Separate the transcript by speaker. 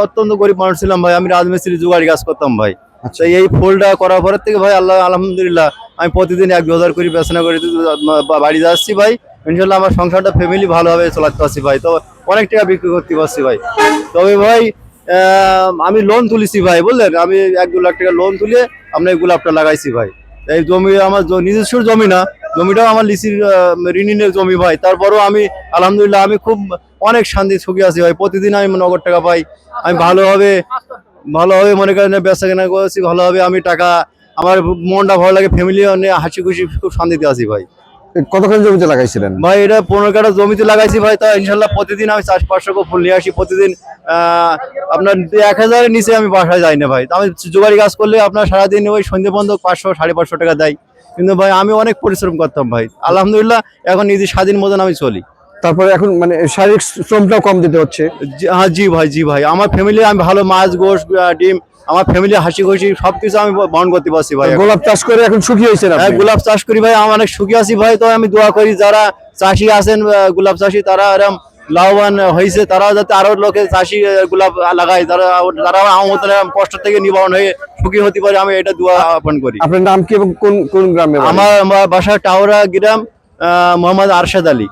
Speaker 1: অত্যন্ত গরিব মানুষ ছিলাম ভাই, আমি রাজমিস্ত্রি জুগাড়ি কাজ করতাম ভাই।
Speaker 2: আচ্ছা।
Speaker 1: তো এই ফুলটা করার পরের থেকে ভাই আল্লাহ আলহামদুলিল্লাহ আমি প্রতিদিন 1-2 হাজার করে বেচনা করে বাড়ি যাচ্ছি ভাই। ইনশাল্লাহ আমার সংসারটা ফ্যামিলি ভালোভাবে চালাতে পারছি ভাই, তো অনেক টাকা বিক্রি করতে পারছি ভাই। তবে ভাই আমি লোন তুলেছি ভাই, বুঝলেন, আমি 1-2 লাখ টাকা লোন তুলে আমরা এই গোলাপটা লাগাইছি ভাই। এই জমি আমার নিজস্ব জমি না, জমিটাও আমার লিসির ঋণের জমি ভাই। তারপরও আমি আলহামদুলিল্লাহ আমি খুব অনেক শান্তি সুখী আছি ভাই। প্রতিদিন আমি নগদ টাকা পাই, আমি ভালোভাবে মনে করেন বেচা কেনা করেছি ভালোভাবে, আমি টাকা আমার মনটা ভালো লাগে, ফ্যামিলি নিয়ে হাসি খুশি খুব শান্তিতে আছি ভাই।
Speaker 2: কতখানি জমিতে লাগাইছিলেন?
Speaker 1: ভাই এটা 15 কাঠা জমিতে লাগাইছি ভাই। তা ইনশাল্লাহ প্রতিদিন আমি 400-500 ফুল নিয়ে আসি প্রতিদিন। আপনার 1000-এর নিচে আমি বাসায় যাই না ভাই। আমি জোগাড়ি কাজ করলে আপনার সারাদিন ওই সন্ধ্যে পর্যন্ত 500-550 টাকা দেয়, কিন্তু ভাই আমি অনেক পরিশ্রম করতাম ভাই। আলহামদুলিল্লাহ এখন নিজের স্বাধীন মতন আমি চলি।
Speaker 2: তারপরে এখন মানে শারীরিক শ্রমটাও কম দিতে হচ্ছে।
Speaker 1: হ্যাঁ জি ভাই, জি ভাই, আমার ফ্যামিলি আমি ভালো মাছ গোশ ডিম, আমার ফ্যামিলি হাসি খুশি সবকিছু আমি বহন করতে পারছি ভাই।
Speaker 2: গোলাপ চাষ করে এখন সুখী হয়েছেন আপনি?
Speaker 1: গোলাপ চাষ করি ভাই, আমি অনেক সুখী আছি ভাই। তো আমি দোয়া করি যারা চাষি আছেন গোলাপ চাষি, তারা এরকম লাভবান হয়েছে, তারা যাতে আরো লোকে চাষি গোলাপ লাগায়, তারা আমার মতন কষ্ট থেকে নিবারণ হয়ে সুখী হতে পারে, আমি এটা দোয়া আপন করি।
Speaker 2: আপনার নাম কি এবং কোন কোন গ্রামে?
Speaker 1: আমার বাসা টাওরা গ্রাম, মোহাম্মদ আরশাদ আলী।